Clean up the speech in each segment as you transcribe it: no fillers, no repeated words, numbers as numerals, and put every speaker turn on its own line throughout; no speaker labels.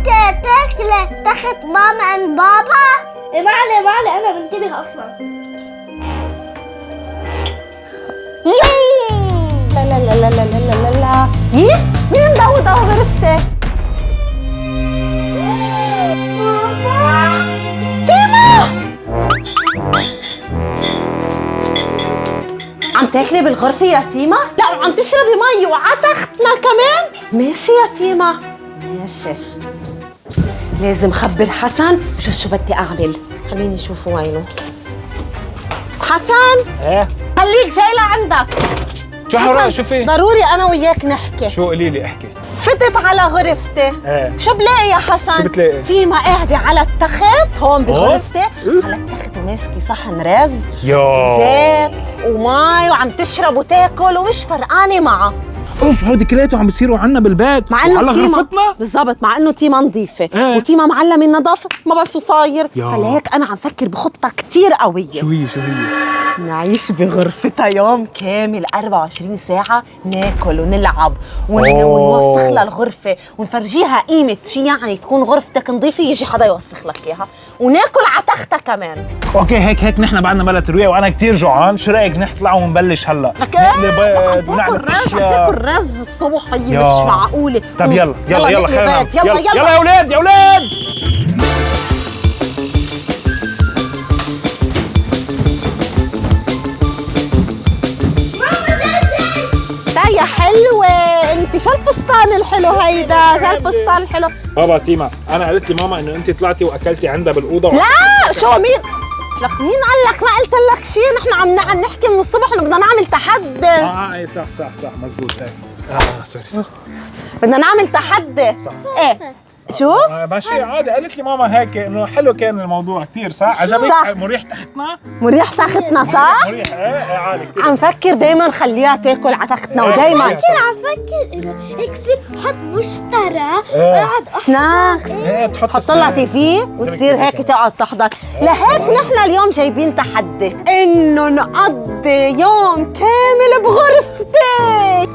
تاكلي تاخد ماما عند بابا. ما علي انا بنتبه اصلا.
لا لا لا لا لا لا لا لا. يي مين مدوضة غرفتي؟ تيما عم تاكلي بالغرفة يا تيما؟ لا وعم تشربي مي وعتختنا كمان؟ ماشي يا تيما ماشي. لازم خبر حسن وشوف شو بدي اعمل. خليني اشوف وينه. حسن
ايه
خليك جاي لعندك.
شو حوراء شو في؟
ضروري انا وياك نحكي.
شو قولي لي احكي.
فتت على غرفتي.
ايه
شو بلاقي يا حسن؟
شو بتلاقي؟
تيما قاعدة على التخت هون بغرفتي على التخت وماسكة صحن رز وزيت ومي وعم تشرب وتاكل ومش فرقانة معها.
اوف هودي كلياتهم عم بيصيروا عنا بالبيت
مع انه
على
تيما
غرفتنا
بالضبط مع انه تيما نظيفة وتيما معلمة النظافة ما بعرف شو صاير. فلهيك انا عم فكر بخطة كتير قوية.
شو هي
نعيش بغرفتها يوم كامل 24 ساعة ناكل ونلعب ونوسخ لها الغرفة ونفرجيها قيمة شي يعني تكون غرفتك نظيفة يجي حدا يوسخ لك إياها وناكل على تختها كمان.
اوكي هيك نحن بعدنا بلا ترويق وانا كتير جوعان. شو رايك نطلع ونبلش هلا؟ نقلي بيض ونعمل اشياء.
عم تاكل رز الصبح هي مش معقولة.
طب يلا
يلا
خلينا يلا يا اولاد يا اولاد.
يا حلوة انت شو الفستان الحلو هيدا؟ شو الفستان الحلو؟
بابا تيما انا قالت لي ماما انه انت طلعتي واكلتي عندها بالاوضه
لا شو مين؟ لك مين قال لك؟ ما قلت لك شيء. نحن عم نحكي من الصبح انه بدنا نعمل تحدي.
اي صح مزبوط هيك. سوري
بدنا نعمل تحدي.
صح.
ايه شو؟
ماشي عادي. قالت لي ماما هيك انه حلو كان الموضوع كثير صح؟ عجبك؟
صح.
مريح تختنا؟
مريح تختنا صح؟
مريح ايه عادي كثير.
عم فكر دايما خليها تاكل على تختنا ودايما
عم فكر اذا اكسب حط مشترى
وقعد سناكس حط لها تي في وتصير هيك تقعد تحضر. لهيك نحن اليوم جايبين تحدي انه نقضي يوم كامل بغرفتي.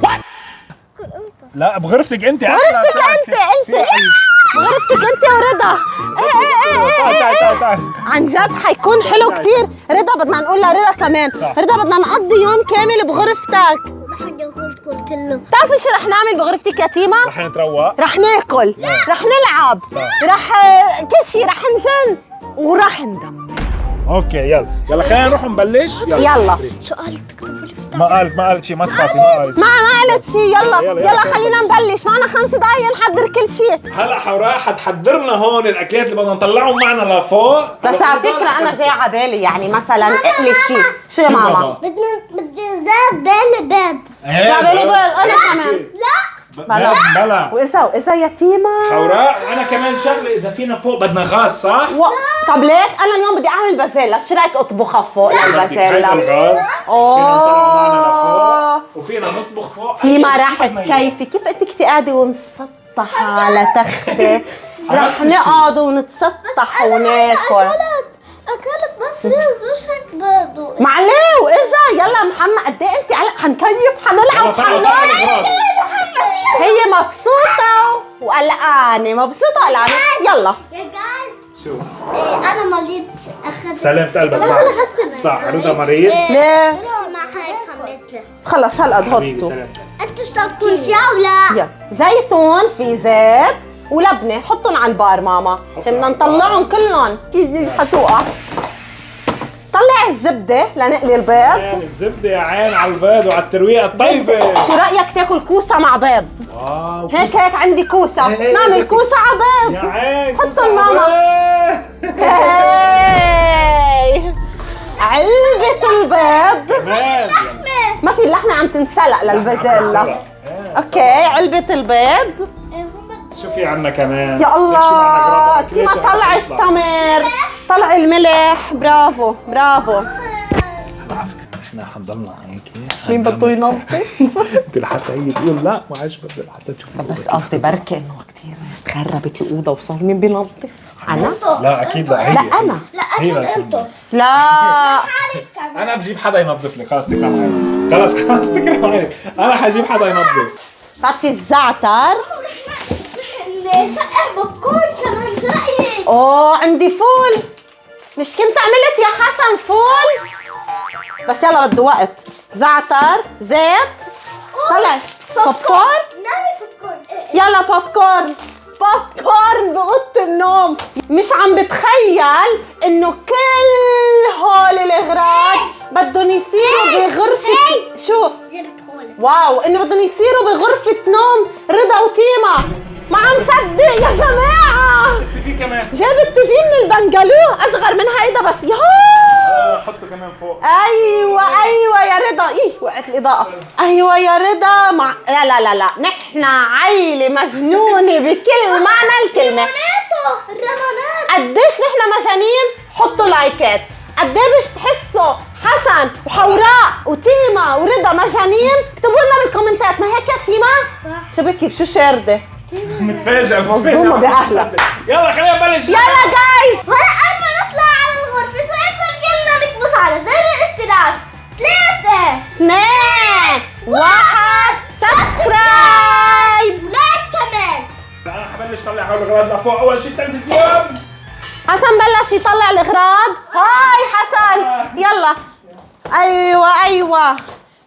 لا بغرفتك انت.
بغرفتك انت بغرفتك انت ورضا. ايه عن جد حيكون حلو كثير. رضا بدنا نقول لرضا كمان. رضا بدنا نقضي يوم كامل بغرفتك.
ونحن ناكل كله.
بتعرفي شو رح نعمل بغرفتك يا تيما؟
رح نتروق،
رح ناكل، رح نلعب، رح كل شيء، رح نجن ورح ندمر.
اوكي يلا خلينا نروح نبلش.
يلا
شو قالت؟ اكتبوا لي
ما قالت شيء. ما تخافي ما قالت.
ما قالت شيء. يلا خلينا نبلش. معنا 5 دقايق نحضر كل شيء.
هلا حوراء حتحضرنا هون الاكلات اللي بدنا نطلعهم معنا لفوق.
بس على فكره انا جاي على بالي يعني مثلا اقلي شيء. شو يا ماما؟
بدي زاد بالي بيض.
جاي على بالي بيض انا كمان.
بلا
واذا يا تيما
حوراء انا كمان شغله اذا فينا فوق بدنا غاز صح؟
طب ليك انا اليوم بدي اعمل بازيلا. شو رايك اطبخها فوق للبازيلا؟
الغاز فينا نطلع معنا لفوق وفينا نطبخ فوق.
تيما راح تكيفي كيف انت كنتي قاعده ومسطحه على تختي. رح نقعد ونتسطح وناكل.
اكلت بس رز وش هيك بيض.
معليه واذا يلا محمد قد ايه انت هلا حنكيف حنلعب هي مبسوطه وقلقانه. مبسوطه وقلقانه. يلا
يا جايز
شو؟
انا مريض اخذت
سلامت قلبك معك. صح رضا مريض.
ليه؟
مع هيك مثل
خلص هلا تحطوا.
انتوا اشتركتوا شيء ولا؟
يلا زيتون في زيت ولبنه حطهم على البار ماما عشان بدنا نطلعهم كلهم. حتوقع. طلع الزبده لنقلي البيض.
الزبده يا عين على البيض وعلى الترويقه الطيبه.
شو رايك تاكل كوسه مع بيض؟
واو
هيك عندي كوسه. نعمل كوسه على بيض.
يا عين
حطهم ماما. هاي علبه البيض.
كمان
ما في اللحمه عم تنسلق للبازيلا. اوكي علبه البيض.
شو في عنا كمان؟
يا الله تيما طلع التمر طلع الملح. برافو
على فكره احنا حنضلنا هيك.
مين بده ينظف؟
انت لحتى هي تقول لا ما عجبك لحتى تشوفي.
بس قصدي بركي انه كثير تخربت الاوضه وصار مين بينظف؟ انا؟
لا اكيد لا هي.
لا انا.
هي
لا
انا بجيب حدا ينظف لك. خلص تكرم عينك. خلص تكرم عينك. انا حجيب حدا ينظف.
بعد في الزعتر.
فقع بوب كورن كمان، شو رأيك؟
اوه عندي فول. مش كنت عملت يا حسن فول؟ بس يلا بده وقت. زعتر، زيت، طلع بوب كورن.
نعمل بوب كورن.
يلا بوب كورن. بوب كورن بأوضة النوم. مش عم بتخيل انه كل هول الاغراض بدهم يصيروا بغرفة شو؟ واو، انه بدهم يصيروا بغرفة نوم رضا وتيما. ما عم صدق يا جماعة.
في كمان
جابت فيه من البنجلو اصغر من هيدا بس
حطه كمان فوق.
ايوه يا رضا. وقعت الاضاءة. ايوه يا رضا. لا لا لا لا، نحن عيلة مجنونة بكل معنى الكلمة.
الرمانات
قديش نحن مجانين؟ حطوا لايكات. قديش بتحسوا حسن وحوراء وتيما ورضا مجانين؟ اكتبوا لنا بالكومنتات. ما هيك يا تيما؟
صح.
شو بكي بشو شاردة؟
متفاجئ
مصدومة بأهلها.
يلا خلينا نبلش.
يلا جايز،
وهلا قبل ما نطلع على الغرفة ساعدنا كلنا نكبس على زر الاشتراك. 3
2 1 سبسكرايب.
ولايك كمان.
انا حبلش طلع هول الاغراض لفوق. اول شيء التلفزيون.
حسن بلش يطلع الاغراض. هاي حسن يلا. ايوه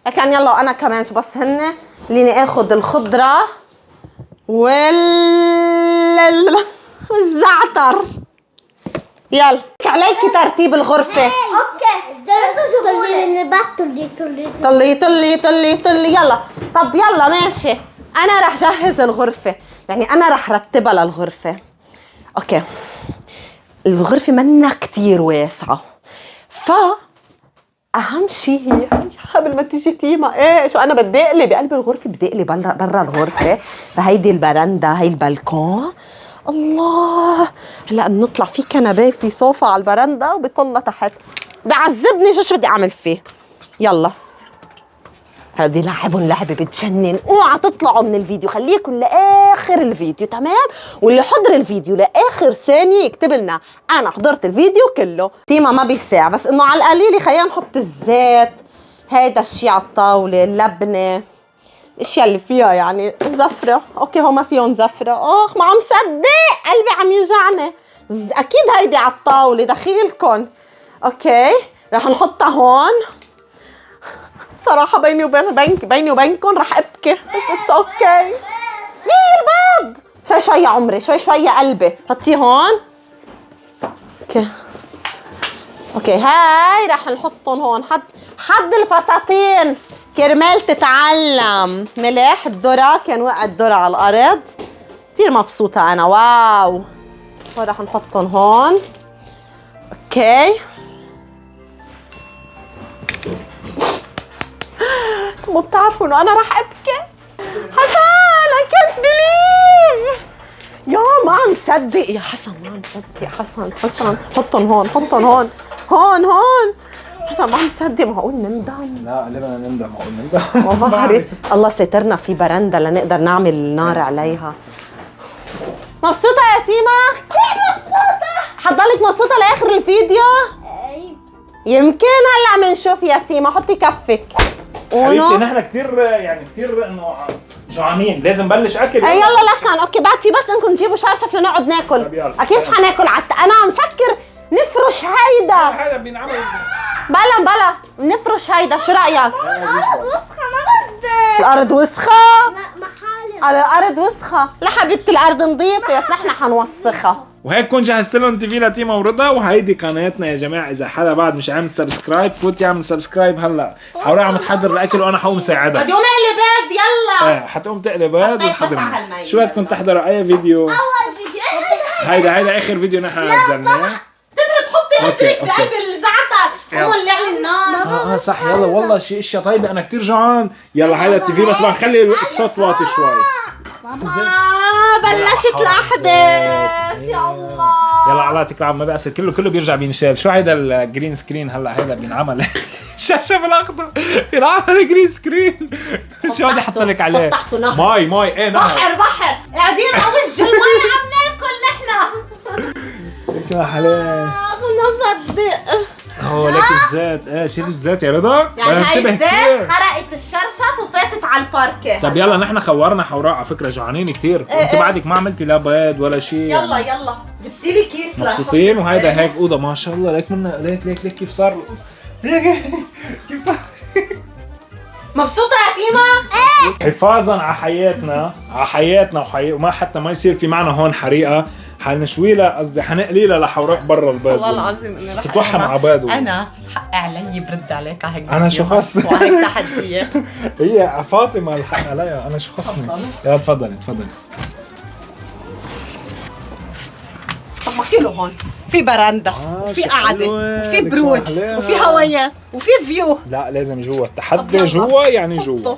لكن يلا انا كمان شو بس هن خليني اخذ الخضره والزعتر. يلا عليكي ترتيب الغرفه.
اوكي طلي من الباب.
طلي يلا. طب يلا ماشي، انا رح جهز الغرفه، يعني انا رح رتبها للغرفه. اوكي، الغرفة منا كتير واسعة، أهم شيء هي قبل ما تيجي تيما شو أنا بدي أقلي بقلب الغرفة، بدي أقلي برا الغرفة. فهيدي البرندة، هي البلكون. الله، هلا بنطلع في كنبة، في صوفة على البرندة وبطلة تحت. بعذبني شو بدي أعمل فيه. يلا بدي لعبهم لعبة بتجنن. اوعى تطلعوا من الفيديو، خليكم لاخر الفيديو، تمام؟ واللي حضر الفيديو لاخر ثانية يكتب لنا انا حضرت الفيديو كله. تيما ما بيساع، بس انه على القليل خلينا نحط الزيت، هيدا الشيء على الطاولة، اللبنة، الاشياء اللي فيها يعني زفرة. اوكي هو ما فيهم زفرة. اخ ما عم صدق، قلبي عم يوجعني. اكيد هيدي على الطاولة دخيلكن. اوكي رح نحطها هون. صراحة بيني وبينكم رح ابكي، بس اتس اوكي. البيض شوي عمري، شوي قلبي. حطيه هون. اوكي هاي رح نحطهم هون. حد الفساتين كرمال تتعلم. ملح الذرة، كان وقع الذرة على الارض. كثير مبسوطة انا. واو. رح نحطهم هون. اوكي انتم بتعرفوا انه انا رح ابكي. حسن I can't believe. يا ما عم صدق يا حسن، ما عم صدق يا حسن. حطهم هون هون. حسن ما عم صدق. معقول نندم؟
لا ليه بدنا نندم؟ معقول نندم؟
ما بعرف. الله سيطرنا في برندة لنقدر نعمل نار عليها. مبسوطة يا تيما؟
كثير مبسوطة.
حضلك مبسوطة لآخر الفيديو؟ يمكن هلا بنشوف يا تيما. حطي كفك.
حبيبتي نحن كثير انه جوعانين، لازم نبلش اكل.
يلا لكن اوكي بعد في بس انكم تجيبوا شاشة لنقعد ناكل. اكيد مش حناكل انا عم فكر نفرش هيدا
بينعمل.
بلا نفرش هيدا. شو رأيك؟
الأرض وسخة، ما بدي.
الأرض وسخة؟
ما حالي.
على الأرض وسخة. لا حبيبتي الأرض نظيفة، بس نحن حنوسخها.
وهيك كون جهزت لهم تي في لتيما ورضا، وهيدي قناتنا يا جماعه. اذا حدا بعد مش عامل سبسكرايب فوت يعمل سبسكرايب هلا. حورا عم تحضر الاكل وانا حقوم ساعدها.
بدي اقوم اقلي بيض. يلا
حتقوم تقلي بيض ونحضر.
المي.
شو بدكم تحضروا اي فيديو؟
أول فيديو.
هيدا اخر فيديو نحن نزلناه.
تبغي تحطي قشرك بقلب الزعتر.
يلا.
هو اللي على النار.
صح. يلا والله شيء اشياء طيبه، انا كثير جوعان. يلا هيدا التي في، بس بنخلي الصوت واطي شوي.
بلشت الاحداث. يا الله.
يلا على يعطيك العافيه. ما بأسر، كله بيرجع بينشال. شو هيدا الجرين سكرين؟ هلا هيدا بينعمل الشاشه بالاخضر بينعمل جرين سكرين. شو بدي احط لك عليه؟
تحته نهر.
مي نهر.
بحر قاعدين على وجه المي عم ناكل نحن.
يا حلال.
ما صدق.
اوه لك الزيت. ايه شيل الزيت يا رضا.
يعني هاي
انتبه
الزيت
كتير.
حرقت الشرشف وفاتت على الباركه.
طب يلا نحن خورنا حوراء على فكره، جوعانين كتير. انت بعدك ما عملتي لا بيض ولا شيء.
يلا يلا جبتي لي كيس.
مبسوطين. وهيدا هيك اوضه ما شاء الله. ليك منا ليك كيف صار هيك كيف صار.
مبسوطه يا تيما؟
حفاظا على حياتنا وما حتى ما يصير في معنا هون حريقه. حنشوي لها، قصدي حنقلي لها لحوراء برا البيض.
والله العظيم اني رح
تتوحم على بيض.
انا حق علي برد عليك على هيك.
أنا شو خص؟
وهيك تحديات.
هي فاطمه الحق عليها، انا شو خصني. يلا تفضلي.
طب ما له هون في براندا وفي
شو
قعده
حلوة.
وفي
لك
برود
شو حلوة.
وفي هوايات وفي فيو.
لا لازم جوا التحدي، جوا يعني جوا.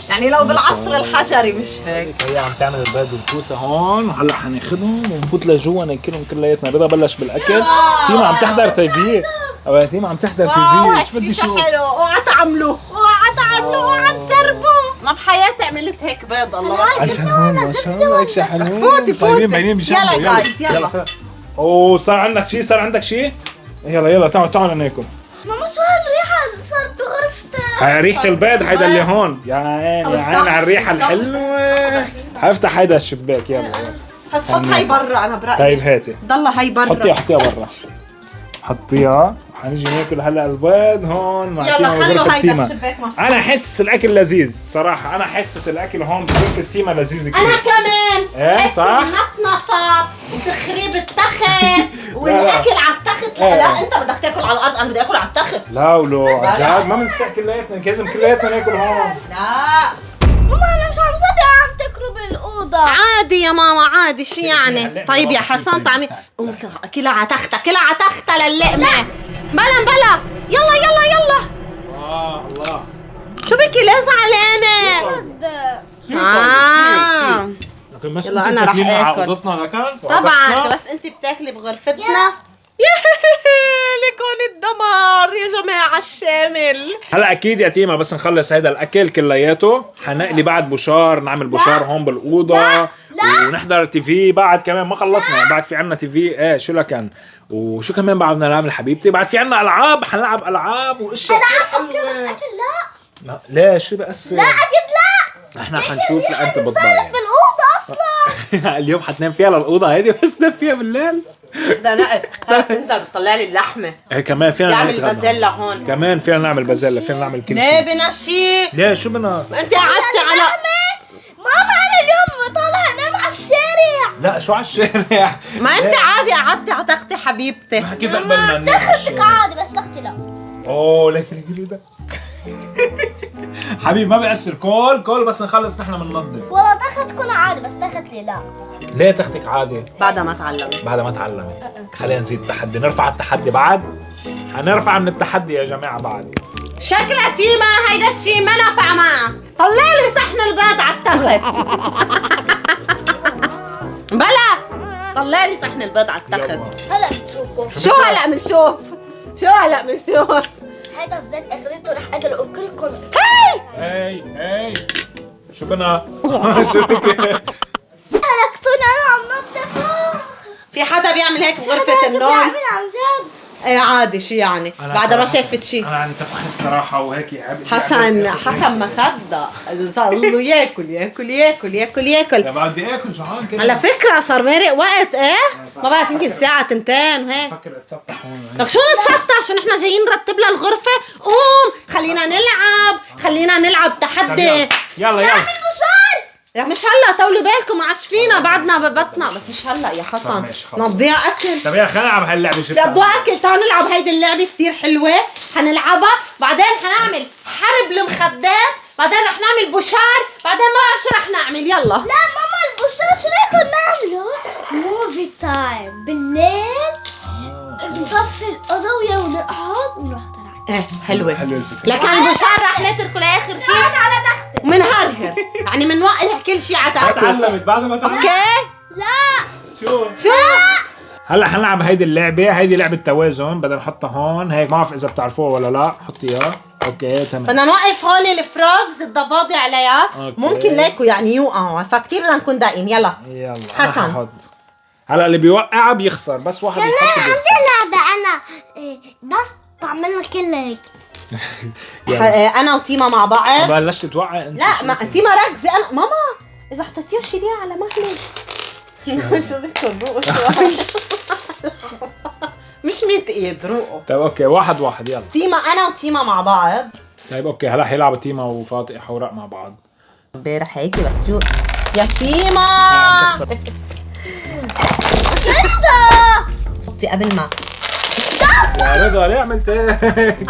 يعني لو بالعصر الحجري مش هيك.
هي عم تعمل البيض والكوسه هون، وهلا حناخذهم ونفوت لجوا ناكلهم كلياتنا. رضا بلش بالاكل. تيما عم تحضر تي في. تيما عم تحضر تي في.
شو بدي شو حلو. اوعى تعملوا اوعى تشربوا. ما بحياتي عملت هيك بيض. الله
عشان هون ما شاء الله هيك شي حلو.
فوتي
باينين بشكله.
يلا جايز يلا.
اوه صار عندك شيء؟ يلا تعالوا ناكل.
ماما شو هالريحة صارت بغرفتي؟
هاي ريحة البيض. هيدا اللي هون. يا عيني على الريحة الحلوة. حفتح هيدا الشباك. يلا
بس حط هاي برا. انا برايي
طيب هاتي.
ضلها هاي برا.
حطيها برا. حطيها. حنيجي ناكل هلا البيض هون مع
يلا
تيما
خلوا
بغرفة
هيدا
تيما.
الشباك مفتوح.
انا حاسس الاكل لذيذ صراحة. انا حاسس الاكل هون بغرفة تيما لذيذ كثير.
انا كمان
ايه
حس
صح؟
النطنطة وتخريب التخت والاكل على التخت. لا انت بدك تاكل على الارض، انا بدي اكل على التخت.
لا ولو عزاد ما بنستحق كلياتنا، لازم كلياتنا ناكل هون.
لا
ماما انا مش عم صدق عم تاكلوا بالأوضة.
عادي يا ماما عادي. شو يعني؟
هلأ
طيب يا
نروح
حسن
طيب.
طعمي كلها على تختها للقمة. بلا يلا
الله
شو بكي ليه زعلانة؟ يلا أنا رح آكل.
عقدتنا لكان
طبعا بس انت بتاكلي بغرفتنا. لكون الدمار يا جماعة الشامل.
هلا اكيد يا تيما بس نخلص هيدا الاكل كلياته حنقلي بعد بوشار. نعمل بوشار هون بالاوضه ونحضر تي في بعد. كمان ما خلصنا، بعد في عنا تي في. ايه شو لكن وشو كمان بعد بدنا نعمل حبيبتي؟ بعد في عنا العاب. حنلعب العاب واشياء
اوكي بس اكل لا.
ليه شو بأثر؟
لا اكيد لا.
احنا حنشوف. لا انت بتضايق
بالأوضة اصلا.
اليوم حتنام فيها للاوضه هيدي بس تنام فيها بالليل.
ده نقل تنزل بتطلع لي اللحمة.
ايه كمان فينا
يعمل
نعمل
بازيلا هون.
كمان فينا نعمل بازيلا. فينا نعمل كل
ليه
شيء.
بدنا شيء؟
ليه شو بدنا؟
انت قعدتي على
ماما انا اليوم طالعة انام على الشارع.
لا شو على الشارع.
ما انت عادي قعدتي على تختي حبيبتي.
كيف قبلنا ننام على
تختك
الشارع؟
عادي بس تختي لا.
اوه لكن الجلو ده حبيبي ما بيأثر. كل بس نخلص نحن بننظف.
والله تخت تكون عادي بس تخت لي لا.
ليه تختك عادي؟
بعدها ما تعلمت.
بعد ما تعلمت. خلينا نزيد التحدي. نرفع التحدي بعد. حنرفع من التحدي يا جماعة بعد.
شكلها تيما هيدا الشيء ما نفع معها. طلع لي صحن البيض على التخت. بلا طلع لي صحن البيض على التخت.
هلا بتشوفوا.
شو هلا بنشوف؟
هيدا الزيت اخذته رح ادلقه بكلكم.
هي شو بنا؟ شو بك؟
هلكتوني انا عم نظف.
في حدا بيعمل هيك بغرفة النوم؟
بيعمل عن جد.
ايه عادي شي يعني بعد ما شافت شي.
انا انتفخت صراحة وهيك
حسن ما صدق صار له ياكل.
لا بدي اكل جوعان كده.
على فكرة صار مارق وقت. ايه ما بعرف يمكن الساعة 2 وهيك.
فكر اتسطح هون.
لك شو نتسطح؟ شو نحن جايين نرتب لها الغرفة؟ قوم خلينا نلعب تحدي.
يلا
يا مش هلا طولوا بالكم ما عادش فينا بعدنا ببطنا. بس مش هلا يا حسن
ماشي، خلص.
نضيع اكل.
طب يا خلينا نلعب هاللعبة جدا.
بدو اكل. تعالوا نلعب هيدي اللعبة كتير حلوة. حنلعبها بعدين حنعمل حرب المخدات. بعدين رح نعمل بوشار. بعدين ما بعرف شو رح نعمل. يلا
لا ماما البوشار شو رايكم نعمله؟ موفي تايم بالليل نطفي الأضوية ونقعد ونحضر على
ايه حلوة
الفكرة.
لكن البوشار رح نتركه لاخر شيء
على تختي.
ومنهرهر يعني منوقع كل شيء على تحته.
تعلمت بعد ما تعلمت.
اوكي
لا
شو
شو
هلا حنلعب هيدي اللعبة. هيدي لعبة توازن. بدنا نحطها هون هيك. ما بعرف إذا بتعرفوها ولا لا. حطيها. اوكي تمام.
بدنا نوقف هون الفروغز الضفادع عليها.
أوكي.
ممكن ليكوا يعني يوقعوا فكتير بدنا نكون داقين. يلا حسن.
أنا ححط. هلا اللي بيوقع بيخسر. بس واحد يحط بيخسر.
لعبة أنا بس عملنا كلها هيك.
انا وتيما مع بعض.
بلشت توعي انت.
لا ما تيما ركزي. انا ماما اذا حطيتيها شيليها على مهلك. شو بدك تروقوا شوي. مش 100 ايد روقوا.
طيب اوكي واحد يلا.
تيما انا وتيما مع بعض.
طيب اوكي هلا حيلعبوا تيما وفاطمه حوراء مع بعض.
امبارح هيك بس شو يا تيما. حطي قبل ما
يا رضا ليه عملت هيك؟
هيك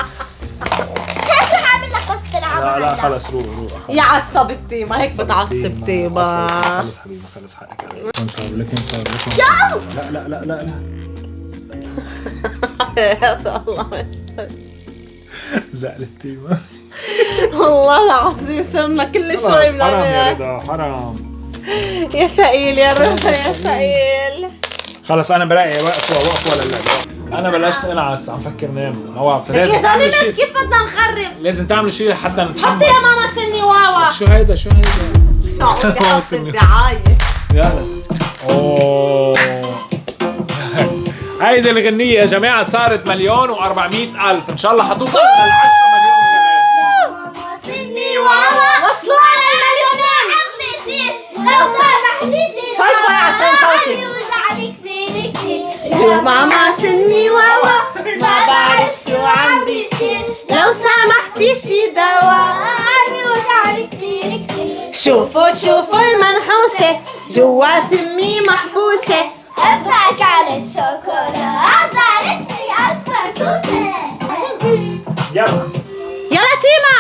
رح اعمل لك بس تلعب.
لا خلص روح
يا عصبت تيما هيك بتعصب تيما.
خلص حبيبي خلص حقك علي. انصاب لك لا
الله يستر.
زعلت تيما.
والله العظيم صرنا كل شوي
حرام يا
بنعمل.
رضا حرام.
يا سئيل يا رضا يا سئيل.
خلص انا برايي وقفوا ولا لا؟ انا بلشت انعس عم فكر نام. هو
لك يا زلمه كيف بدنا نخرب؟
لازم تعملوا شيء حتى نتحمس.
حطي يا ماما سني واوا.
شو هيدا
شعوري حط الدعاية.
يلا اوه هيدي الغنية يا جماعة صارت 1,400,000 ان شاء الله حتوصل ل 10 مليون كمان.
ماما سني واوا
وصلوا على المليونين.
عم بيصير لو سمحتي سير
شوي عشان صوتك.
يوجعني كثير كثير.
شو ماما سني واوا ما بعرف شو عم بيصير. لو سمحتي شي دواء.
عم يوجعني كثير كثير.
شوفوا المنحوسة جوات امي محبوسة.
أبعك على الشوكولا صارتني أكبر سوسة.
يلا تيما.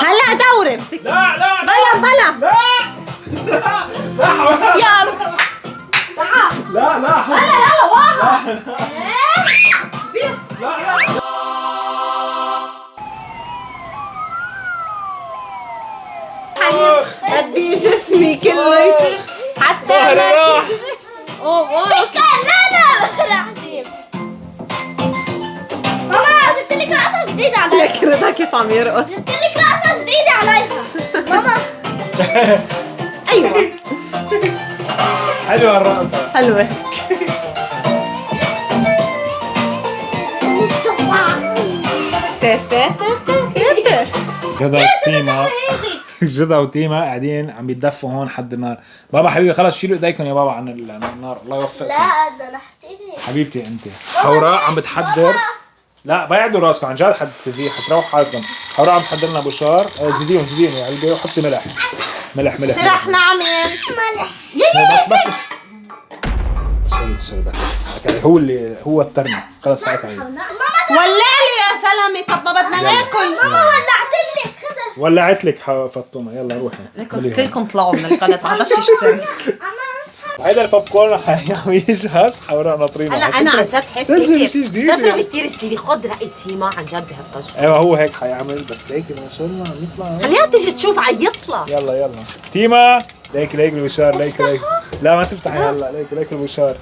هلا دوري امسك.
لا
بلا يلا تعال.
لا
يلا واحد. بدي جسمي كله يطير حتى انا. اوه
لا عجيب. ماما جبت لك رقصة جديدة عليها.
لك رضا كيف عم يرقص.
جبت لك رقصة جديدة عليها. ماما
ايوه
حلوة الرقصة.
حلوة.
رضا وتيما قاعدين عم يتدفوا هون حد النار. بابا حبيبي خلص شيلوا ايديكم يا بابا عن النار. الله يوفقكم.
لا أنا نحتيني.
حبيبتي انت. حوراء عم بتحضر. لا بعدوا راسكم عن جد حد تي حتروح حالكم. حوراء عم تحضر لنا بوشار. زيديهم يا قلبي وحطي ملح.
شو رح نعمل؟
ملح.
بس هو الترمي خلص هيك عليه.
ولعلي يا سلامة. طب ما بدنا ناكل.
ماما ولعت لك خذها.
ولعت لك فاطمه. يلا روحي.
كلكم طلعوا من القناة ما حداش يشترك.
هيدا البوب كورن عم يجهز. حوراء ناطرينه.
انا عن جد حس
تجربة شي جديد.
تجربة كثير جديدة. خد رأي تيما عن جد بهالتجربة.
ايوه هو هيك حيعمل بس هيك ما شاء الله عم يطلع.
خليها تيجي تشوف عيطلع.
يلا تيما ليك البشار ليك. لا ما تفتحي هلا. ليك البشار.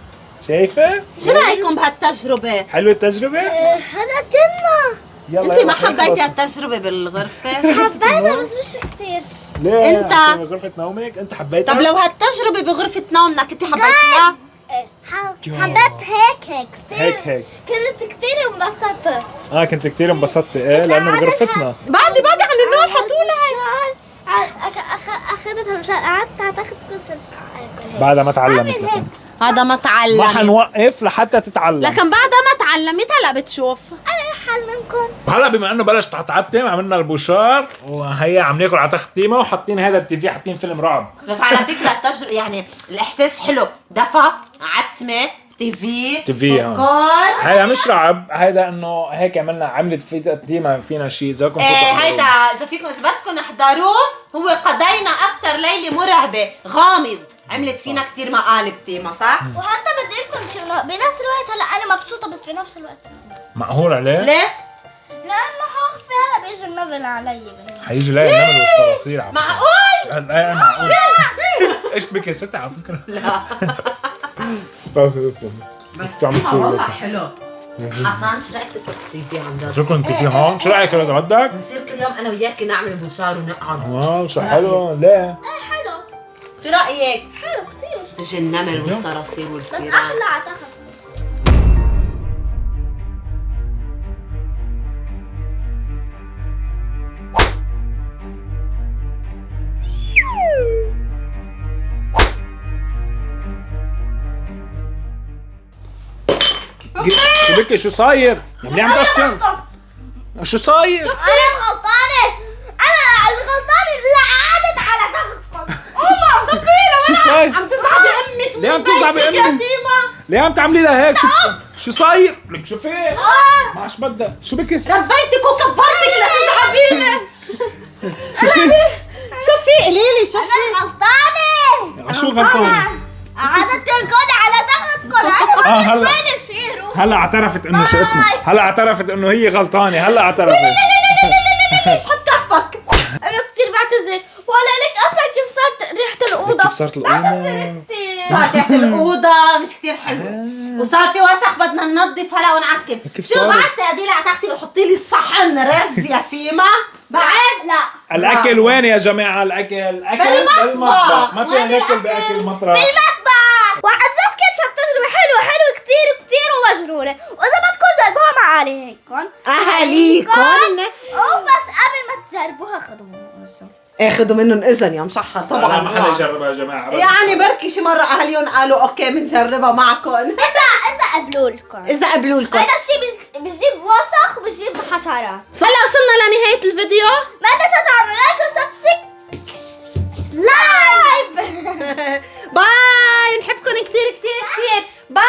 شايفه؟
شو رأيكم بهالتجربة؟
حلوه التجربة؟
هذا كنا.
يلا
انت ما حبيتي التجربة بالغرفة؟
حبيتها بس مش كثير.
ليه؟
انت؟
عشان غرفة نومك انت حبيتها؟
طب لو هالتجربة بغرفة نومنا كنت حبيتيها؟
حبيت هيك
هيك
كنت كثير انبسطت.
كنت كثير انبسطت لانه بغرفتنا.
بعد عن النار حطولها.
اخذتها مشان قعدت اعتقد كسر.
بعدها ما تعلمت لكن.
هذا ما تعلم.
ما حنوقف لحتى تتعلم.
لكن بعدها ما تعلمت. هلا بتشوف.
انا رح اعلمكم.
هلا بما انه بلش تعتم عملنا البوشار وهي عم ناكل على تخت تيما وحاطين هذا التي في حاطين فيلم رعب.
بس على فكرة التجربة يعني الإحساس حلو. دفى عتمة تي في
كور. هيدا مش رعب. هيدا انه هيك عملت في تيما فينا شيء اذا بدكم
هيدا اذا بدكم احضروه. هو قضينا اكثر ليلة مرعبة غامض. عملت فينا كتير مقالب تيما صح؟
وحتى بدي لكم شغله بنفس الوقت. هلا انا مبسوطه بس بنفس الوقت
معقول عليه؟
ليه؟
لانه حاخفي هلا بيجي النبل علي.
حيجي لاقي النمل والصراصير.
معقول؟
معقول. ايش بك ست على فكره؟
لا
بس تعمل
والله حلو. حسن شو رايك تترك تي في عن جد؟
شكرا انت في هون. شو رايك اذا بدك؟
بنصير كل يوم انا وياك نعمل بوشار ونقعد.
شو حلو. ليه؟
حلو.
شو رايك؟
حلو كثير.
تجي النمل والصراصير
بس
والفيران.
احلى اعتقد.
شو بكي شو صاير؟ ليه عم تشتم؟ شو صاير؟
انا غلطانه، انا الغلطانه اللي عادت على ضغطكم. امه
شو صاير؟
عم تزعبي امك
ليه عم تزعبي
يا
امك؟
تيما.
ليه عم تعملي لها هيك؟ شو صاير؟ لك شو في؟ ما عادش بدها، شو بكي؟
ربيتك وكبرتك لتزعبينا. شو في قولي لي شو في؟
انا غلطانه.
شو غلطانة؟
عادت تركض على ضغطكم. انا
هلا.
بالنسبه لي شيء روح.
هلا اعترفت انه شو اسمه؟ هلا اعترفت انه هي غلطانة، هلا اعترفت.
ليش حط كفك؟
انا كثير بعتذر، ولا لك اصلا كيف صارت ريحه الاوضه.
كيف صارت الأوضة؟
بعتذر كثير.
صارت ريحة الأوضة مش كتير حلوة وصار في وسخ بدنا ننظف هلا ونعكم.
كيف
شو
صارت؟
بعد تقدي لي على تحتي وحطي لي الصحن رز يا تيما بعد؟
لا
الاكل وين يا جماعة؟ الاكل
بالمطبخ.
ما
وين
فينا ناكل
الأكل؟
باكل المطرح.
بالمطبخ. وعن جد كانت هالتجربة حلوة كتير ومجرورة، وإذا بدكم جربوها مع أهاليكم
أهاليكم؟
وبس قبل ما تجربوها خدوا فرصة.
اخذوا منهم إذن يا مشحر
طبعا
طبعا.
ما حدا يجربها يا جماعة.
يعني بركي شي مرة أهاليهم قالوا أوكي بنجربها معكم.
إذا قبلوا لكم.
إذا قبلوا لكم.
هذا الشيء بجيب وسخ وبجيب حشرات.
هلا وصلنا لنهاية الفيديو.
ما تنسوا تعملوا لايك وسبسكرايب. لايف.
باي، نحبكم كتير باي.